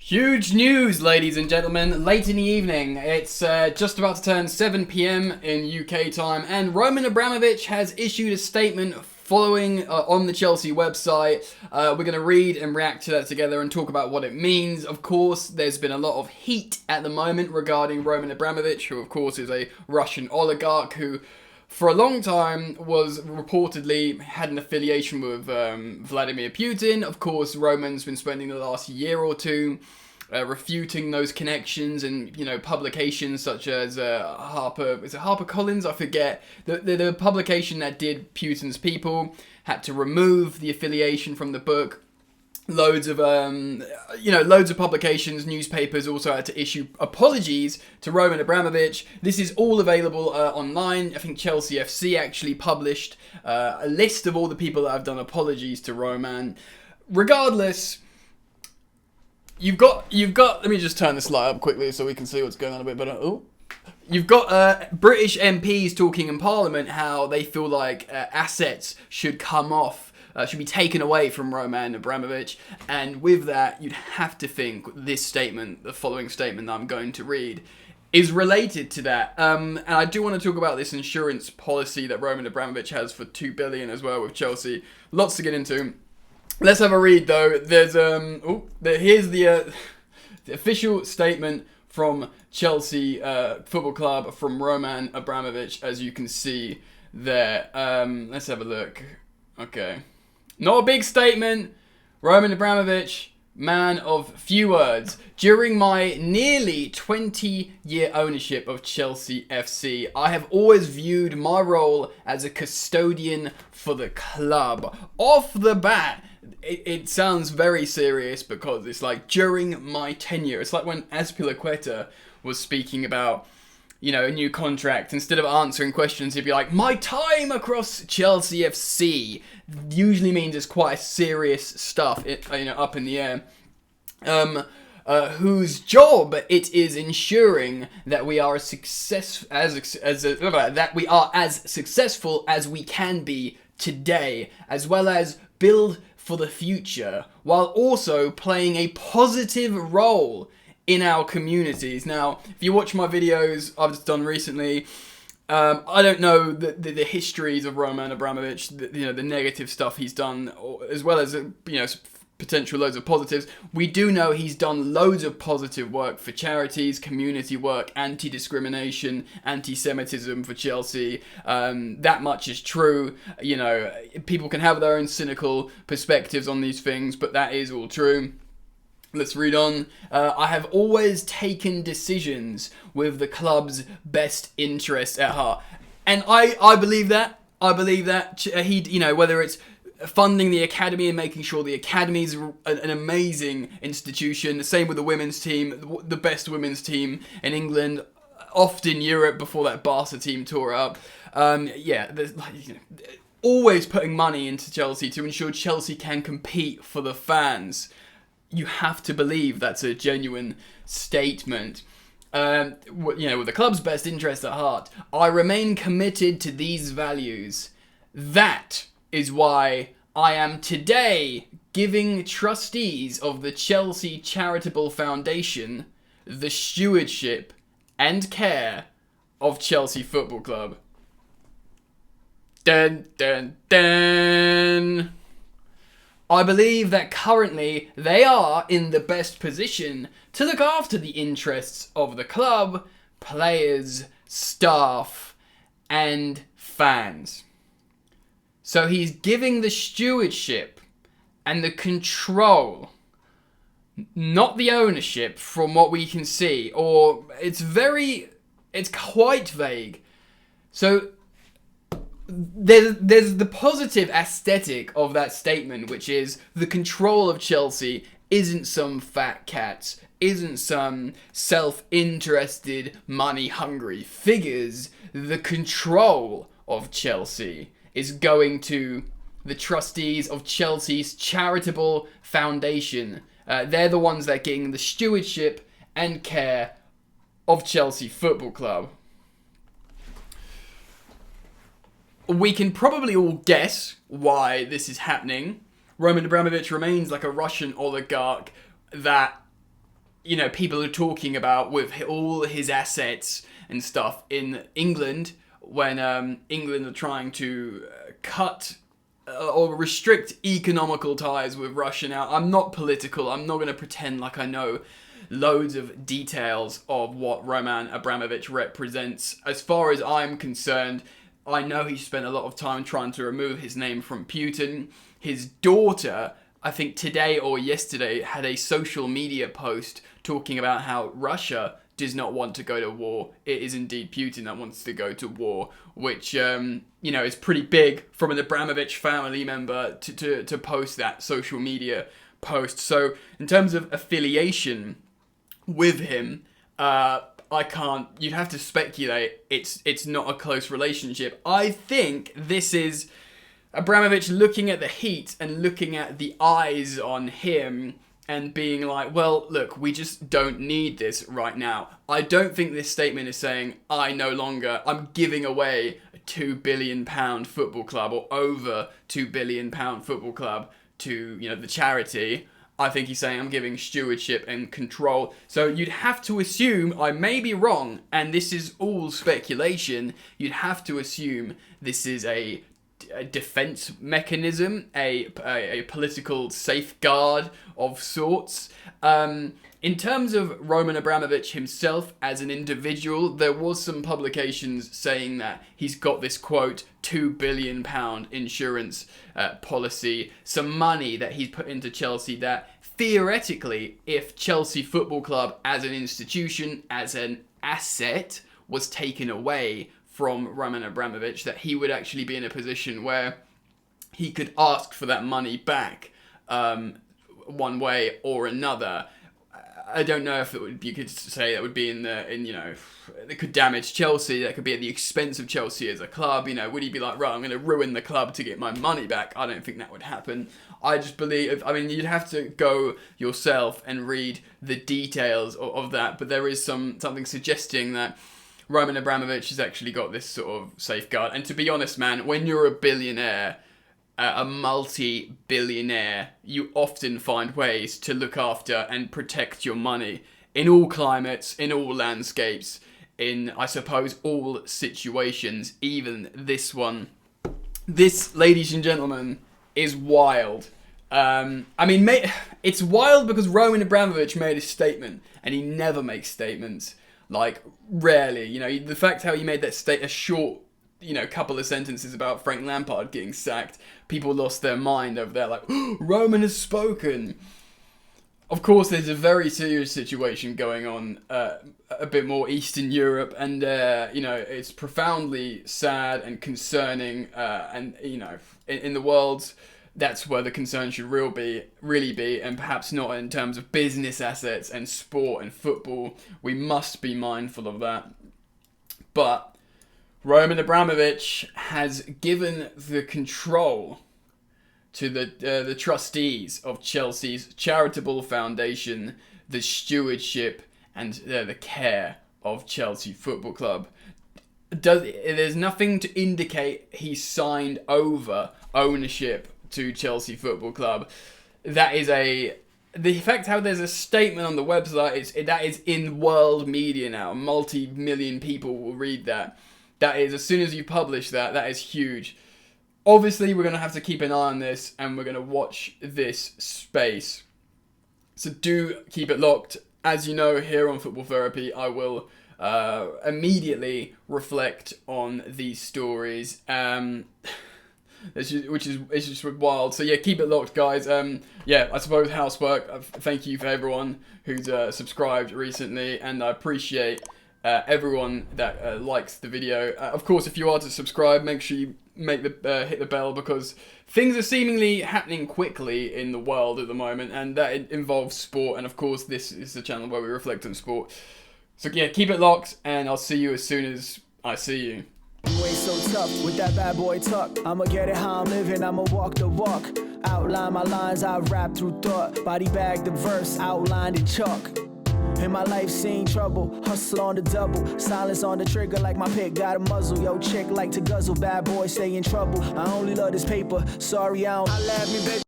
Huge news, ladies and gentlemen. Late in the evening, it's just about to turn 7 p.m. in UK time, and Roman Abramovich has issued a statement following on the Chelsea website. We're going to read and react to that together and talk about what it means. Of course, there's been a lot of heat at the moment regarding Roman Abramovich, who of course is a Russian oligarch who for a long time was reportedly had an affiliation with Vladimir Putin. Of course, Roman's been spending the last year or two refuting those connections, and publications such as HarperCollins, I forget, the publication that did Putin's People had to remove the affiliation from the book. Loads of publications, newspapers also had to issue apologies to Roman Abramovich. This is all available online. I think Chelsea F.C. actually published a list of all the people that have done apologies to Roman. Regardless, you've got. Let me just turn this light up quickly so we can see what's going on a bit better. Oh. You've got British MPs talking in Parliament how they feel like assets should come off. Should be taken away from Roman Abramovich, and with that, you'd have to think this statement, the following statement that I'm going to read, is related to that. And I do want to talk about this insurance policy that Roman Abramovich has for $2 billion as well with Chelsea. Lots to get into. Let's have a read though. There's here's the official statement from Chelsea Football Club from Roman Abramovich, as you can see there. Let's have a look. Okay. Not a big statement. Roman Abramovich, man of few words. During my nearly 20-year ownership of Chelsea FC, I have always viewed my role as a custodian for the club. Off the bat, it sounds very serious because it's like during my tenure. It's like when Azpilicueta was speaking about a new contract. Instead of answering questions, he'd be like, my time across Chelsea FC. Usually means it's quite serious stuff, up in the air. Whose job it is ensuring that we are as successful as we can be today, as well as build for the future, while also playing a positive role in our communities. Now, if you watch my videos I've just done recently, I don't know the histories of Roman Abramovich, the negative stuff he's done, as well as potential loads of positives. We do know he's done loads of positive work for charities, community work, anti-discrimination, anti-Semitism for Chelsea. That much is true. People can have their own cynical perspectives on these things, but that is all true. Let's read on. I have always taken decisions with the club's best interests at heart. And I believe that. I believe that. Whether it's funding the academy and making sure the academy is an amazing institution. The same with the women's team, the best women's team in England, often Europe before that Barca team tore up. Always putting money into Chelsea to ensure Chelsea can compete for the fans. You have to believe that's a genuine statement. With the club's best interest at heart, I remain committed to these values. That is why I am today giving trustees of the Chelsea Charitable Foundation the stewardship and care of Chelsea Football Club. Dun, dun, dun. I believe that currently they are in the best position to look after the interests of the club, players, staff, and fans. So he's giving the stewardship and the control, not the ownership, from what we can see, or it's quite vague. So there's the positive aesthetic of that statement, which is the control of Chelsea isn't some fat cats, isn't some self-interested, money-hungry figures. The control of Chelsea is going to the trustees of Chelsea's charitable foundation. They're the ones that are getting the stewardship and care of Chelsea Football Club. We can probably all guess why this is happening. Roman Abramovich remains like a Russian oligarch that you know, people are talking about with all his assets and stuff in England when England are trying to cut or restrict economical ties with Russia. Now, I'm not political. I'm not going to pretend like I know loads of details of what Roman Abramovich represents. As far as I'm concerned, I know he spent a lot of time trying to remove his name from Putin. His daughter, I think today or yesterday, had a social media post talking about how Russia does not want to go to war. It is indeed Putin that wants to go to war, which, you know, is pretty big from an Abramovich family member to post that social media post. So in terms of affiliation with him, I can't, you'd have to speculate. It's not a close relationship. I think this is Abramovich looking at the heat and looking at the eyes on him and being like, well, look, we just don't need this right now. I don't think this statement is saying, I'm giving away a £2 billion football club or over £2 billion football club to, you know, the charity. I think he's saying I'm giving stewardship and control. So you'd have to assume, I may be wrong, and this is all speculation, you'd have to assume this is a defense mechanism, a political safeguard of sorts. In terms of Roman Abramovich himself as an individual, there was some publications saying that he's got this, quote, £2 billion insurance policy, some money that he's put into Chelsea that theoretically, if Chelsea Football Club as an institution, as an asset, was taken away from Roman Abramovich, that he would actually be in a position where he could ask for that money back one way or another. I don't know if it would, you could say that would be it could damage Chelsea, that could be at the expense of Chelsea as a club. You know, would he be like, right, I'm going to ruin the club to get my money back? I don't think that would happen. I just believe, I mean, you'd have to go yourself and read the details of that, but there is something suggesting that Roman Abramovich has actually got this sort of safeguard. And to be honest, man, when you're a billionaire, a multi-billionaire, you often find ways to look after and protect your money in all climates, in all landscapes, in, I suppose, all situations, even this one. This, ladies and gentlemen, is wild. I mean, it's wild because Roman Abramovich made a statement, and he never makes statements. Like, rarely. You know, the fact how he made that a short, you know, couple of sentences about Frank Lampard getting sacked, people lost their mind over there, like, oh, Roman has spoken. Of course, there's a very serious situation going on a bit more Eastern Europe, and, you know, it's profoundly sad and concerning, and, you know, in the world, that's where the concern should really be, and perhaps not in terms of business assets and sport and football. We must be mindful of that. But Roman Abramovich has given the control to the trustees of Chelsea's charitable foundation, the stewardship and the care of Chelsea Football Club. There's nothing to indicate he signed over ownership to Chelsea Football Club. That is the fact how there's a statement on the website, that is in world media now. Multi-million people will read that. That is, as soon as you publish that, that is huge. Obviously, we're going to have to keep an eye on this, and we're going to watch this space. So do keep it locked. As you know, here on Football Therapy, I will immediately reflect on these stories. It's just wild. So yeah, keep it locked, guys. Yeah, I suppose housework. Thank you for everyone who's subscribed recently, and I appreciate everyone that likes the video. Of course, if you are to subscribe, make sure you hit the bell, because things are seemingly happening quickly in the world at the moment, and that involves sport. And of course, this is the channel where we reflect on sport. So yeah, keep it locked, and I'll see you as soon as I see you. You ain't so tough with that bad boy tuck. I'ma get it how I'm living, I'ma walk the walk. Outline my lines, I rap through thought. Body bag the verse, outlined in chalk. In my life seen trouble, hustle on the double. Silence on the trigger like my pick got a muzzle. Yo, chick like to guzzle, bad boy stay in trouble. I only love this paper, sorry I don't. I laugh me, baby.